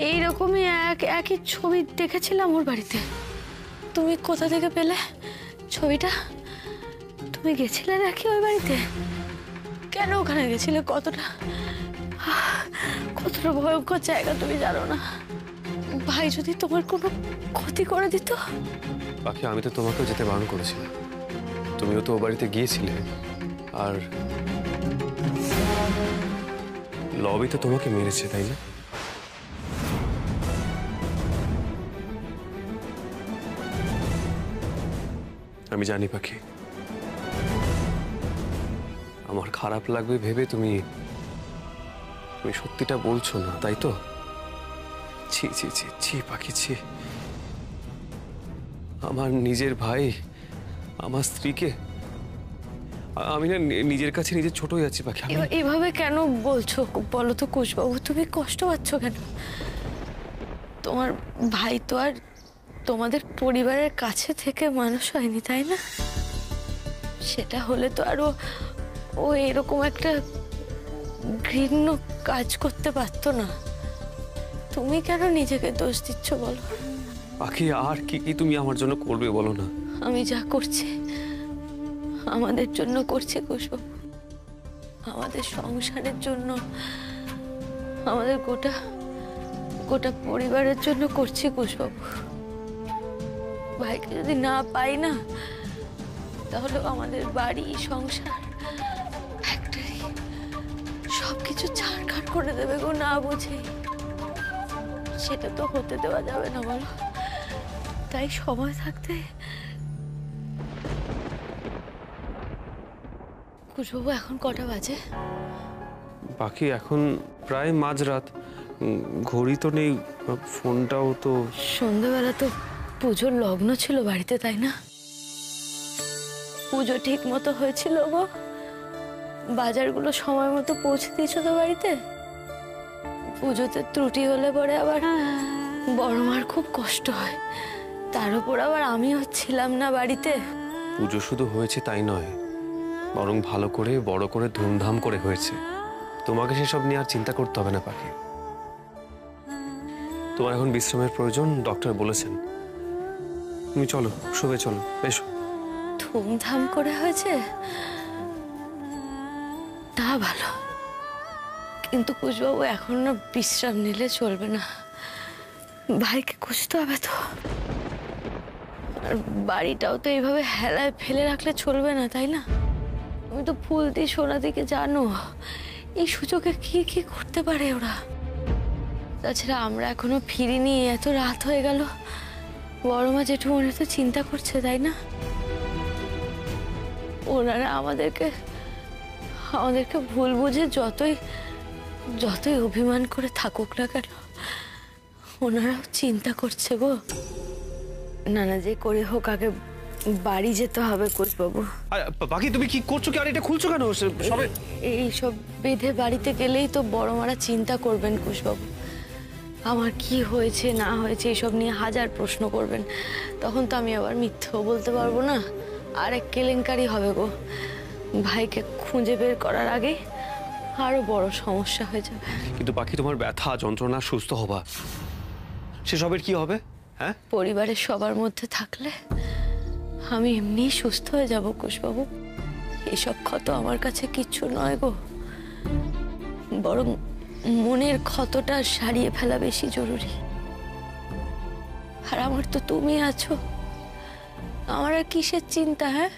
এইরকমই একই ছবি দেখেছিলাম ওর বাড়িতে। তুমি কোথা থেকে পেলে ছবিটা? তুমি গেছিলে নাকি ওই বাড়িতে? কেন ওখানে গেছিলে? কতটা ভয়ঙ্কর জায়গা তুমি জানো না? ভাই যদি তোমার কোনো ক্ষতি করে দিত। বাকি আমি তো তোমাকেও যেতে বারণ করেছিলাম, তুমিও তো ও বাড়িতে গিয়েছিলে। আর লবি তো তোমাকে মেরেছে, তাই না? আমি জানি পাখি, আমার খারাপ লাগবে ভেবে তুমি সত্যিটা বলছো না, তাই তো? ছি ছি ছি ছি পাখি, ছি। আমার নিজের ভাই, আমার স্ত্রীকে আমি না নিজের কাছে নিজের ছোট হয়ে যাচ্ছি পাখি। এভাবে কেন বলছো বলো তো কুশবাবু? তুমি কষ্ট পাচ্ছ কেন? তোমার ভাই তো আর তোমাদের পরিবারের কাছে থেকে মানুষ হয়নি, তাই না? সেটা হলে তো আরো ও এরকম একটা ঘৃণ্য কাজ করতে পারতো না। তুমি কেন নিজেকে দোষ দিচ্ছ বলো? পাখি আর কি কি তুমি আমার জন্য করবে বলো না? আমি যা করছি আমাদের জন্য করছি কুশবাবু, আমাদের সংসারের জন্য, আমাদের গোটা পরিবারের জন্য করছি কুশবাবু। ভাইকে যদি না পাই না, তাহলে আমাদের বাড়ি, সংসার, ফ্যাক্টরি সবকিছু ছাড়খাড় করে দেবে গো, না বুঝে। সেটা তো হতে দেওয়া যাবে না বলো। তাই সময় থাকতে কুশবাবু, এখন কটা বাজে? বাকি এখন প্রায় মাঝরাত, ঘড়ি তো নেই, ফোনটাও তো। সন্ধ্যাবেলা তো পুজোর লগ্ন ছিল বাড়িতে, তাই না? পুজো ঠিক মতো হয়েছিল গো? বাজারগুলো সময় মতো পৌঁছে দিয়েছো তো বাড়িতে? পুজোতে ত্রুটি হলে পরে আবার বড় মার খুব কষ্ট হয়। তার উপর আবার আমিও ছিলাম না বাড়িতে। পুজো শুধু হয়েছে তাই নয়, বরং ভালো করে বড় করে ধুমধাম করে হয়েছে। তোমাকে সেসব নিয়ে আর চিন্তা করতে হবে না পাখি। তোমার এখন বিশ্রামের প্রয়োজন, ডক্টর বলেছেন। তুমি চলো, শুবে চলো, এসো। ধুমধাম করে হয়েছে তা ভালো, কিন্তু কুশবাবু এখন না বিশ্রাম নিলে চলবে না। ভাইকে খুঁজতে হবে তো, আর বাড়িটাও তো এইভাবে হেলায় ফেলে রাখলে চলবে না, তাই না? তুমি তো ফুলদি সোনাদিকে জানো, এই সুযোগে কি কি করতে পারে ওরা। তাছাড়া আমরা এখনো ফিরিনি, এত রাত হয়ে গেল। বড় মা জেঠুমনি তো চিন্তা করছে, তাই না? ওনারা আমাদেরকে ভুল বুঝে যতই অভিমান করে থাকুক না কেন, ওনারাও চিন্তা করছে গো। নানা যে করে হোক আগে বাড়ি যেতে হবে কুশবাবু। বাকি তুমি কি করছো কি? আর এটা খুলছো কেন? সবে এইসব বেঁধে বাড়িতে গেলেই তো বড় মারা চিন্তা করবেন কুশবাবু। আমার কি হয়েছে না হয়েছে এইসব নিয়ে হাজার প্রশ্ন করবেন। তখন তো আমি আবার মিথ্যেও বলতে পারবো না, আর এক কেলেঙ্কারি হবে গো। ভাইকে খুঁজে বের করার আগে আরো বড় সমস্যা হয়ে যাবে। কিন্তু বাকি তোমার ব্যথা যন্ত্রণা সুস্থ হবা, সেসবের কি হবে? হ্যাঁ, পরিবারের সবার মধ্যে থাকলে আমি এমনি সুস্থ হয়ে যাব কুশবাবু। এসব ক্ষত আমার কাছে কিচ্ছু নয় গো, বরং মনের ক্ষতটা সারিয়ে ফেলা বেশি জরুরি। আর আমার তো তুমি আছো, আমার আর কিসের চিন্তা? হ্যাঁ,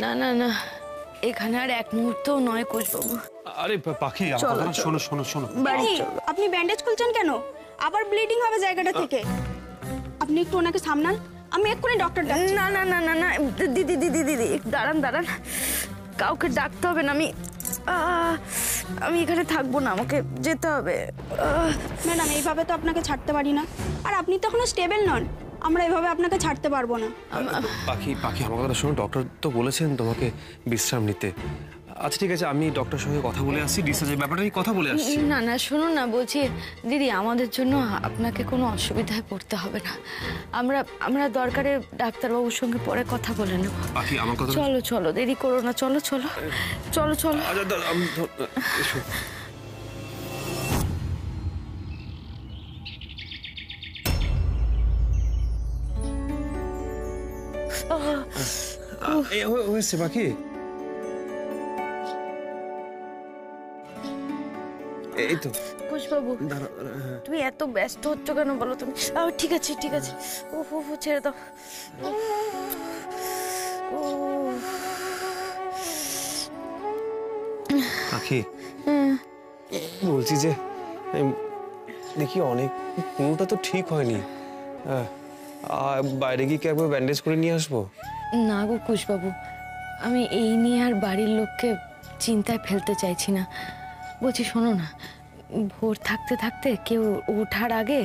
না না না, এখানে আর এক মুহূর্তও নয় কুশবাবু। আরে পাখি, আমার কথা শোনো শোনো শোনো। আপনি ব্যান্ডেজ খুলছেন কেন? আবার ব্লিডিং হবে জায়গাটা থেকে। আপনি একটু ওনাকে সামলান, আমি এক্ষুনি ডক্টর ডাকছি। না না না না না, দিদি দিদি দিদি দাঁড়ান দাঁড়ান, কাউকে ডাকতে হবে না। আমি এখানে থাকবো না, আমাকে যেতে হবে। ম্যাডাম, এইভাবে তো আপনাকে ছাড়তে পারি না, আর আপনি তো এখনো স্টেবল নন। আমরা এভাবে আপনাকে ছাড়তে পারবো না। পাখি পাখি, আমার কথা শোনো, ডক্টর তো বলেছেন তোমাকে বিশ্রাম নিতে। আচ্ছা ঠিক আছে, আমি ডক্টরের সঙ্গে কথা বলে আসছি, ডিসচার্জের ব্যাপারটা নিয়ে কথা বলে আসছি। না না শুনুন না, বলছি দিদি আমাদের জন্য আপনাকে কোনো অসুবিধায় পড়তে হবে না। আমরা আমরা দরকারে ডাক্তারবাবুর সঙ্গে পরে কথা বলে নেব। বাকি আমার কথা চলো চলো, দেরি করো না, চলো চলো চলো চলো। আচ্ছা আমি এসো। হয়েছে বাকি? এই তো কুশবাবু, তুমি এত ব্যস্ত হচ্ছ কেন বলো তুমি? ঠিক আছে ঠিক আছে, ও ছেড়ে দাও। আখি, বলছি যে দেখি অনেক কোনোটা তো ঠিক হয়নি। বাইরে গিয়ে কি একবার ব্যান্ডেজ করে নিয়ে আসবো? না গো কুশবাবু, আমি এই নিয়ে আর বাড়ির লোককে চিন্তায় ফেলতে চাইছি না। বলছি শোনো না, ভোর থাকতে থাকতে কেউ ওঠার আগে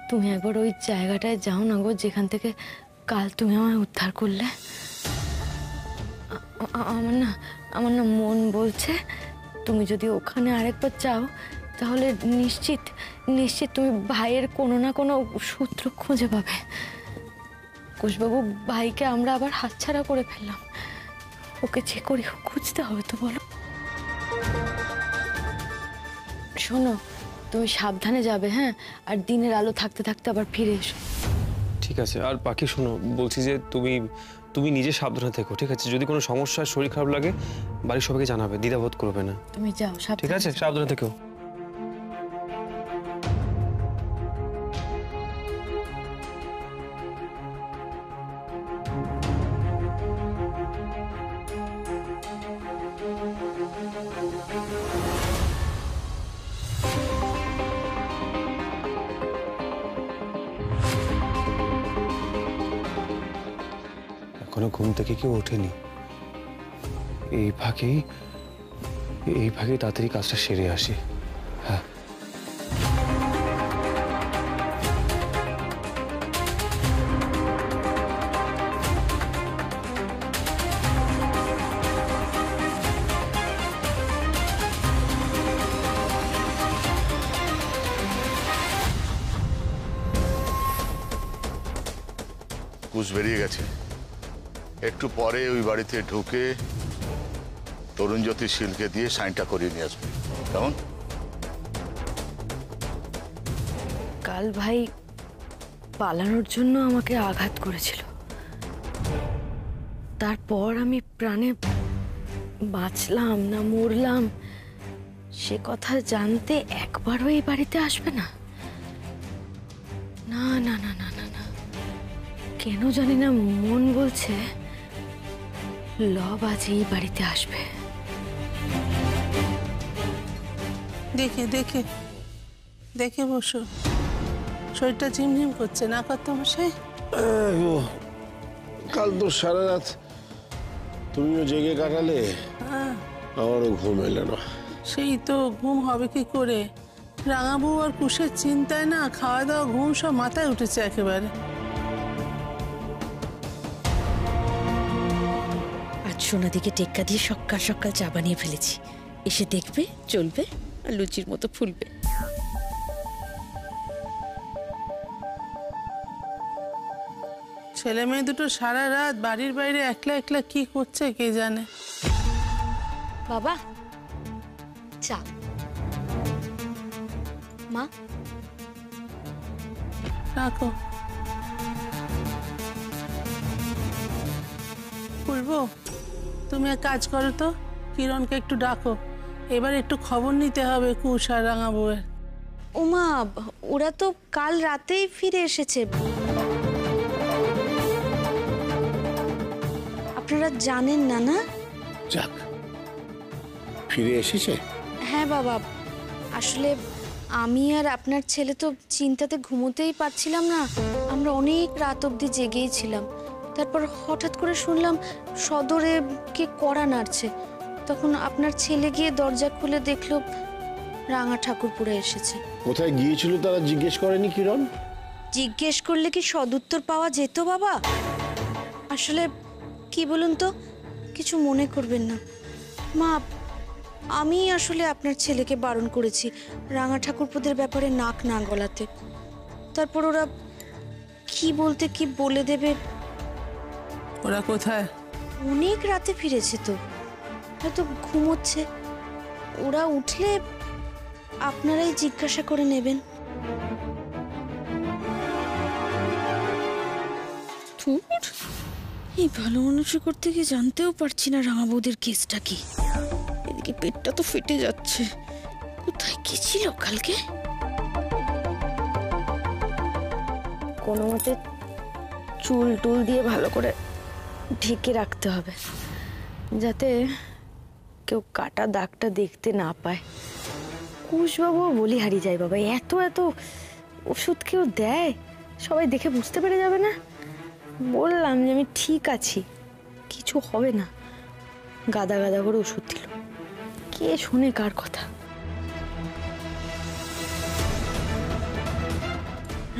তুমি একবার ওই জায়গাটায় যাও না গো, যেখান থেকে কাল তুমি আমায় উদ্ধার করলে। আমার না মন বলছে তুমি যদি ওখানে আরেকবার যাও তাহলে নিশ্চিত নিশ্চিত তুমি ভাইয়ের কোনো না কোনো সূত্র খুঁজে পাবে। কুশবাবু, ভাইকে আমরা আবার হাতছাড়া করে ফেললাম, ওকে যে করি খুঁজতে হবে তো বলো। শোনো, তুমি সাবধানে যাবে, হ্যাঁ? আর দিনের আলো থাকতে থাকতে আবার ফিরে এসো। ঠিক আছে। আর বাকি শোনো, বলছি যে তুমি নিজে সাবধানে থেকো, ঠিক আছে? যদি কোনো সমস্যা, শরীর খারাপ লাগে বাড়ির সবাইকে জানাবে, দ্বিধাবোধ করবে না। তুমি যাও ঠিক আছে, সাবধানে থেকো। এখনো ঘুম থেকে কেউ ওঠেনি। এই ফাঁকে তাড়াতাড়ি কাজটা সেরে আসি। হ্যাঁ, কুশ বেরিয়ে গেছে। একটু পরে ওই বাড়িতে ঢুকে তরুণজ্যোতি শিলকে দিয়ে সাইনটা করিয়ে নিয়ে আসবে, কেমন? কাল ভাই পালানোর জন্য আমাকে আঘাত করেছিল, তারপর আমি প্রাণে বাঁচলাম না মরলাম সে কথা জানতে একবারও এই বাড়িতে আসবে না। না না না না না না, কেন জানি না মন বলছে লব আজ এই বাড়িতে আসবে। দেখে দেখে দেখে বসো, শরীরটা ঝিমঝিম করছে না কর্তা মশাই? কাল তো সারা রাত তুমিও জেগে কাটালে, আমারও ঘুম এলো না। সেই তো, ঘুম হবে কি করে? রাঙাবু আর কুশের চিন্তায় না খাওয়া দাওয়া ঘুম সব মাথায় উঠেছে একেবারে। আজ সোনাদিকে টেক্কা দিয়ে সকাল সকাল চা বানিয়ে ফেলেছি, এসে দেখবে, চলবে আর লুচির মতো ফুলবে। ছেলে মেয়ে দুটো সারা রাত বাড়ির বাইরে একলা একলা কি করছে কে জানে। বাবা চা, মা রাখো। বলবো তুমি এক কাজ করো তো, কিরণকে একটু ডাকো, এবার একটু খবর নিতে হবে কুশ আর রাঙা বউয়ের। ওমা, ওরা তো কাল রাতেই ফিরে এসেছে, আপনারা জানেন না? না যাক, ফিরে এসেছে। হ্যাঁ বাবা, আসলে আমি আর আপনার ছেলে তো চিন্তাতে ঘুমোতেই পারছিলাম না, আমরা অনেক রাত অবধি জেগেই ছিলাম। তারপর হঠাৎ করে শুনলাম সদরে কে কড়া নাড়ছে, তখন আপনার ছেলে গিয়ে দরজা খুলে দেখলো রাঙা ঠাকুরপুরে এসেছে। কোথায় গিয়েছিল তারা জিজ্ঞেস করেনি কিরণ? জিজ্ঞেস করলে কি সদুত্তর পাওয়া যেত বাবা? আসলে কি বলুন তো, কিছু মনে করবেন না, মা, আমি আসলে আপনার ছেলেকে বারণ করেছি রাঙা ঠাকুরপোদের ব্যাপারে নাক না গলাতে। তারপর ওরা কি বলতে কি বলে দেবে। ওরা কোথায়? অনেক রাতে ফিরেছে তো, হয়তো ঘুমোচ্ছে। ওরা উঠলে আপনারাই জিজ্ঞাসা করে নেবেন। ধুর, এই ভালো মানুষ করতে গিয়ে জানতেও পারছি না রাঙা বৌদির কেসটা কি। এদিকে পেটটা তো ফেটে যাচ্ছে। কোথায় কি ছিল কালকে? কোনো মতে চুল টুল দিয়ে ভালো করে ঢেকে রাখতে হবে, যাতে কেউ কাটা দাগটা দেখতে না পায়। কুশবাবু বলি হারিয়ে যায় বাবা, এত এত ওষুধ কেউ দেয়, সবাই দেখে বুঝতে পেরে যাবে না? বললাম যে আমি ঠিক আছি, কিছু হবে না, গাদা গাদা করে ওষুধ দিল। কে শোনে কার কথা?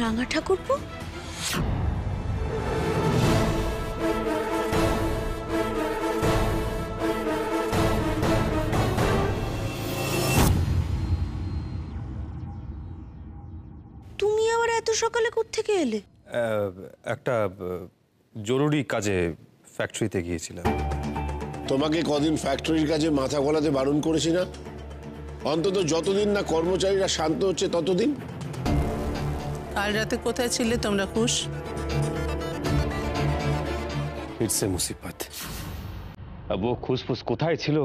রাঙা ঠাকুরপো? তুমি আবার এত সকালে কোত্থেকে এলে? একটা জরুরি কাজে ফ্যাক্টরিতে গিয়েছিলাম। তোমাকে কদিন ফ্যাক্টরির কাজে মাথা গলাতে বারণ করেছি না? অন্তত যতদিন না কর্মচারীরা শান্ত হচ্ছে ততদিন। কাল রাতে কোথায় ছিলে তোমরা কুশ? ইটস এ মুসিবত। अब वो खुसफुस কোথায় ছিল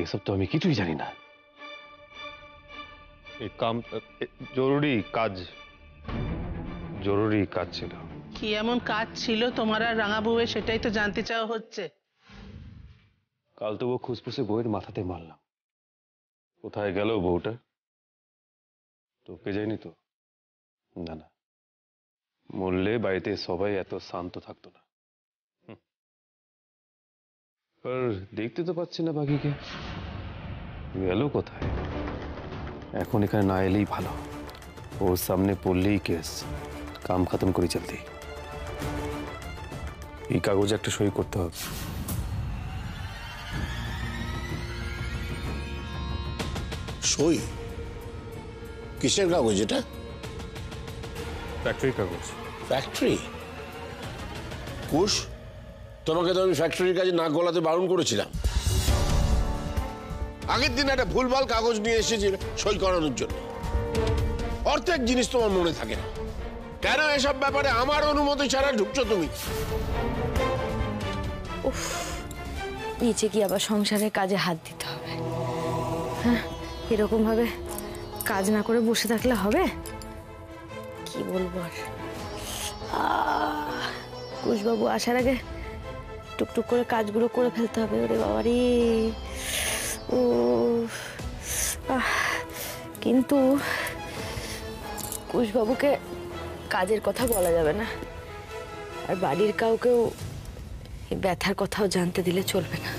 এসব তো আমি কিছুই জানি না। एक काम, জরুরি কাজ ছিল। কি এমন কাজ ছিল তোমার আর রাঙা বউয়ের, সেটাই তো জানতে চাওয়া হচ্ছে। কাল তো ও খুসফুসে বউয়ের মাথাতে মারলাম। কোথায় গেল বউটা? টপকে যায়নি তো? না না, মরলে বাড়িতে সবাই এত শান্ত থাকতো না। আর দেখতে তো পাচ্ছি না বাকিকে, গেল কোথায়? এখন এখানে না এলেই ভালো, ওর সামনে পড়লেই কেস, কাম খতম করে চলতি। এই কাগজে একটা সই করতে হবে। সই? কিসের কাগজ এটা? ফ্যাক্টরির কাগজ। ফ্যাক্টরি? কুশ, তোমাকে তো আমি ফ্যাক্টরির কাজে নাক গলাতে বারণ করেছিলাম। আগের দিন একটা ভুলভাল কাগজ নিয়ে এসেছিল সই করানোর জন্য। অর্ধেক জিনিস তোমার মনে থাকে না কেন? এসব ব্যাপারে আমার অনুমতি ছাড়া ঢুকছো তুমি? উফ, নিচে কি আবার সংসারের কাজে হাত দিতে হবে? হ্যাঁ, এরকম ভাবে কাজ না করে বসে থাকলে হবে? কি বলবো আর। কুশবাবু আসার আগে টুকটুক করে কাজগুলো করে ফেলতে হবে। ওরে বাবা রে, ও কিন্তু কুশবাবুকে কাজের কথা বলা যাবে না, আর বাড়ির কাউকেও এই ব্যথার কথাও জানতে দিলে চলবে না।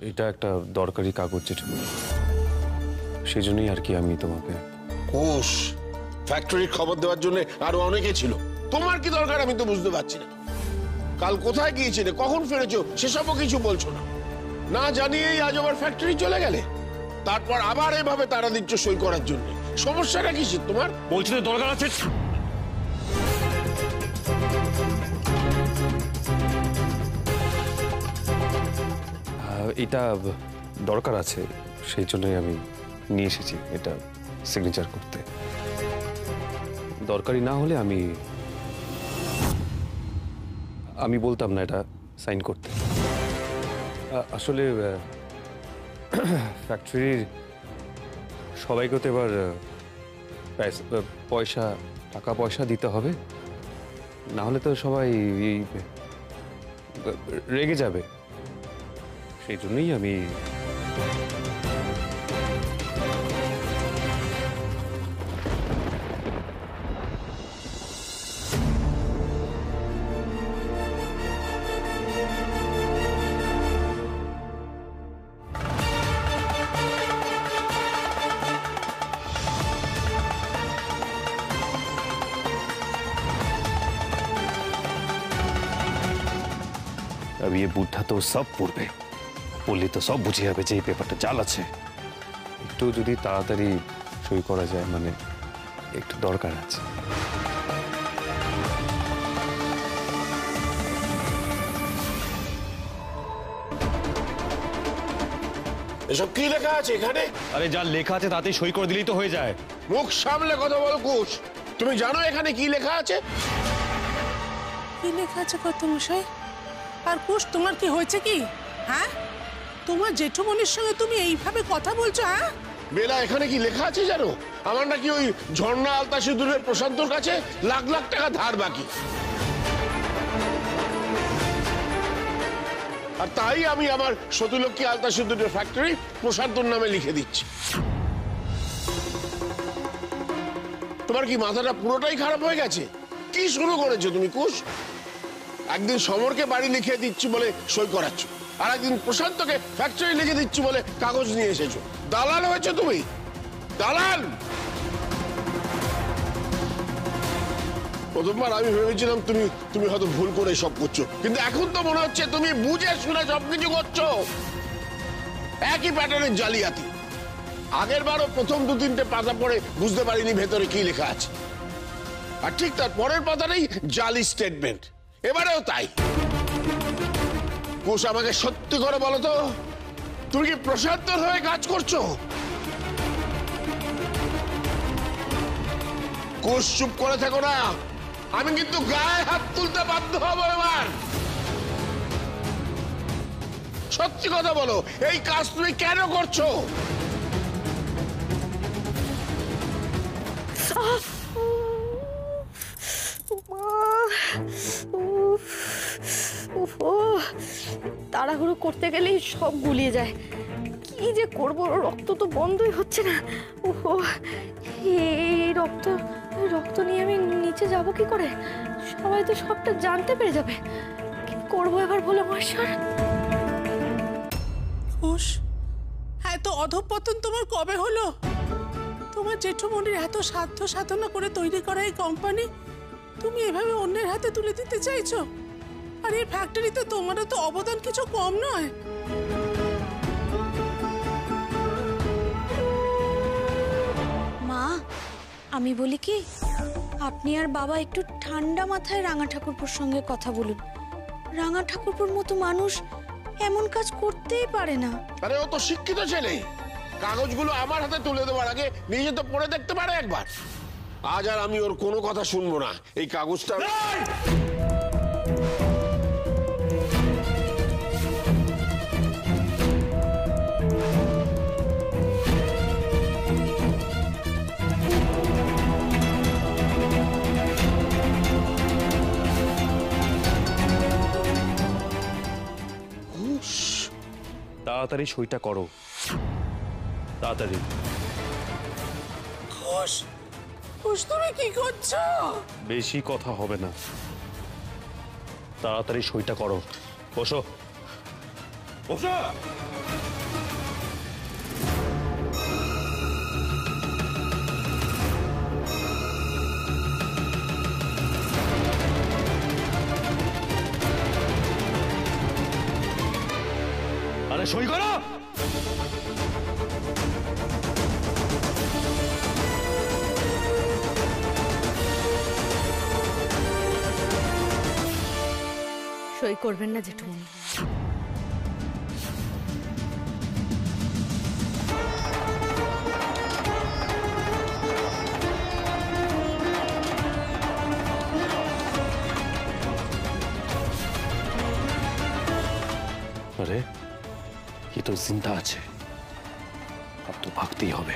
এটা একটা দরকারি কাগজ যেটুকু, সেই জন্যই আর কি আমি তোমাকে। কুশ, ফ্যাক্টরির খবর দেওয়ার জন্য আরো অনেকে ছিল, তোমার কি দরকার আমি তো বুঝতে পারছি না। কাল কোথায় গিয়েছিলে, কখন ফিরেছো সেসবও কিছু বলছো না। না জানিয়েই আজ আবার ফ্যাক্টরি চলে গেলে, তারপর আবার এভাবে তাড়া দিচ্ছ সই করার জন্য। সমস্যাটা কি তোমার? বলছি তো দরকার আছে। এটা দরকার আছে, সেই জন্যই আমি নিয়ে এসেছি এটা সিগনেচার করতে। দরকারি না হলে আমি বলতাম না এটা সাইন করতে। আসলে ফ্যাক্টরির সবাইকে তো এবার টাকা পয়সা দিতে হবে, না হলে তো সবাই রেগে যাবে। সেই জন্যই আমি अब ये बुढ़ा तो सब পড়বে, বললে তো সব বুঝে যাবে যে এই পেপারটা জাল আছে। একটু যদি তাড়াতাড়ি সই করা যায়, মানে একটু দরকার আছে। এসব কি লেখা আছে এখানে? আরে যা লেখা আছে তাতে সই করে দিলেই তো হয়ে যায়। মুখ সামলে কথা বলো কুশ। তুমি জানো এখানে কি লেখা আছে? কি লেখা আছে কর্তামশাই? আর কুশ, তোমার কি হয়েছে কি? হ্যাঁ, তোমার জেঠুমনির সঙ্গে তুমি এইভাবে কথা বলছো? হ্যাঁ বেলা, এখানে কি লেখা আছে জানো? আমার নাকি ওই ঝর্ণা আলতা সিঁদুরের প্রশান্তর কাছে লাখ লাখ টাকা ধার বাকি, আর তাই আমি আমার সতীলক্ষ্মী আলতা সিঁদুরের ফ্যাক্টরি প্রশান্তর নামে লিখে দিচ্ছি। তোমার কি মাথাটা পুরোটাই খারাপ হয়ে গেছে? কি শুরু করেছো তুমি কুশ? একদিন সমরকে বাড়ি লিখে দিচ্ছি বলে সই করাচ্ছ, আর একদিন প্রশান্তকে ফ্যাক্টরি লিখে দিচ্ছি বলে কাগজ নিয়ে এসেছো। দালাল হয়েছো তুমি, দালাল। প্রথমবার আমি ভেবেছিলাম তুমি হয়তো ভুল করে সব করছো, কিন্তু এখন তো মনে হচ্ছে তুমি বুঝে শুনে সবকিছু করছো। একই প্যাটার্নের জালিয়াতি। আগের বারও প্রথম 2-3টে পাতা পড়ে বুঝতে পারিনি ভেতরে কি লেখা আছে, আর ঠিক তার পরের পাতাটাই জালি স্টেটমেন্ট। এবারেও তাই। কুশ, আমাকে সত্যি করে বলো তো, তুমি কি প্রশান্তর হয়ে কাজ করছো? কুশ, চুপ করে থাকো না, আমি কিন্তু গায়ে হাত তুলতে বাধ্য হব এবার। সত্যি কথা বলো, এই কাজ তুমি কেন করছো? তাড়াহুড়ো করতে গেলেই সব গুলিয়ে যায়। কি যে করবো, রক্ত তো বন্ধই হচ্ছে না। ওহো, এই রক্ত নিয়ে আমি নিচে যাব কি করে? সবাই তো সবটা জানতে পেরে যাবে। কি করবো এবার বলো মহেশ্বর? কুশ, এত অধঃপতন তোমার কবে হলো? তোমার জেঠুমনির এত সাধ্য সাধনা করে তৈরি করা এই কোম্পানি তুমি এভাবে অন্যের হাতে তুলে দিতে চাইছো? আর এই ফ্যাক্টরিতে তোমারও তো অবদান কিছু কম নয়। মা, আমি বলি কি, আপনি আর বাবা একটু ঠান্ডা মাথায় রাঙা ঠাকুরপুর সঙ্গে কথা বলুন। রাঙা ঠাকুরপুর মতো মানুষ এমন কাজ করতেই পারে না। আরে ও তো শিক্ষিত ছেলে, কাগজগুলো আমার হাতে তুলে দেওয়ার আগে নিজে তো পড়ে দেখতে পারে একবার। আজ আর আমি ওর কোনো কথা শুনবো না। এই কাগজটা তাড়াতাড়ি সইটা করো, তাড়াতাড়ি। কুশ, কুশ, তুমি কি করছো? বেশি কথা হবে না, তাড়াতাড়ি সইটা করো। বসো, বসো। আরে সই করো। সই করবেন না জেঠুমনি? अरे ये तो जिंदा আছে, अब तो भागती হবে।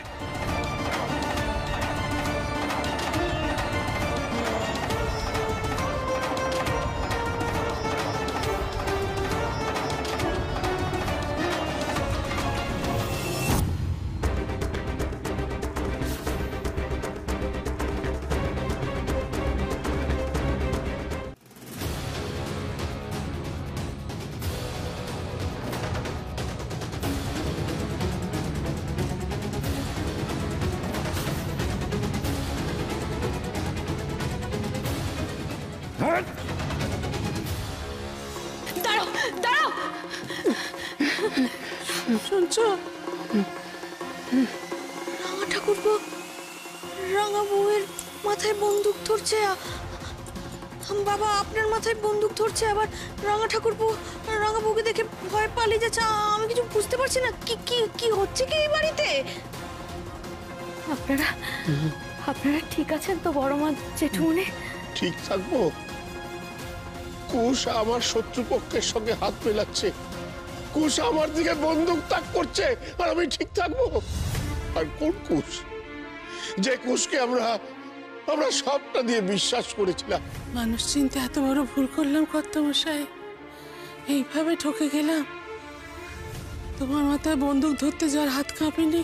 শুনছো? রাঙা ঠাকুরপো রাঙা বউয়ের মাথায় বন্দুক ধরছে। বাবা আপনার মাথায় বন্দুক ধরছে, আবার রাঙা ঠাকুরপো রাঙা বউকে দেখে ভয় পালিয়ে যাচ্ছে। আমি কিছু বুঝতে পারছি না কি কি কি হচ্ছে কি এই বাড়িতে। আপনারা আপনারা ঠিক আছেন তো বড় মা জেঠুমনি? ঠিক থাকবো? কুশ আমার শত্রুপক্ষের সঙ্গে হাত মেলাচ্ছে, কুশ আমার দিকে বন্দুক তাক করছে, আর আমি ঠিক থাকবো? আর কোন কুশ? যে কুশকে আমরা সবটা দিয়ে বিশ্বাস করেছিলাম। মানুষ চিনতে এত বড় ভুল করলাম কর্তামশাই, এইভাবে ঠকে গেলাম। তোমার মাথায় বন্দুক ধরতে যার হাত কাঁপেনি,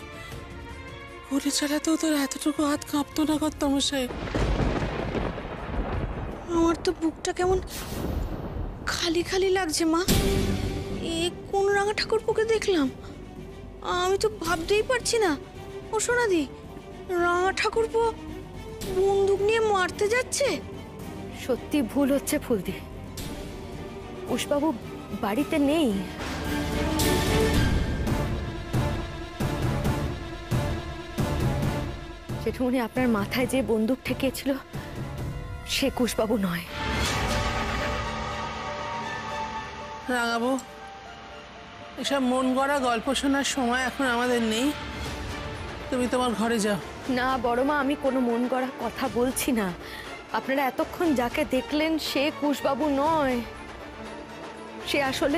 গুলি চালাতেও তোর এতটুকু হাত কাঁপতো না কর্তামশাই। আমার তো বুকটা কেমন খালি খালি লাগছে মা। এ কোন রাঙা ঠাকুরপোকে দেখলাম? আমি তো ভাবতেই পারছি না। ও সোনাদি, রাঙা ঠাকুরপো বন্দুক নিয়ে মারতে যাচ্ছে? সত্যি ভুল হচ্ছে ফুলদি, কুশবাবু বাড়িতে নেই। জেঠুমনি, আপনার মাথায় যে বন্দুক ঠেকিয়েছিল সে কুশবাবু নয়। রাঙাবো, এসব মন গড়া গল্প শোনার সময় এখন আমাদের নেই, তুমি তোমার ঘরে যাও। না বড় মা, আমি কোনো মন গড়া কথা বলছি না। আপনারা এতক্ষণ যাকে দেখলেন সে কুশবাবু নয়, সে আসলে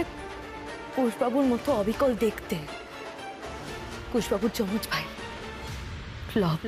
কুশবাবুর মতো অবিকল দেখতে, কুশবাবুর যমজ ভাই লব।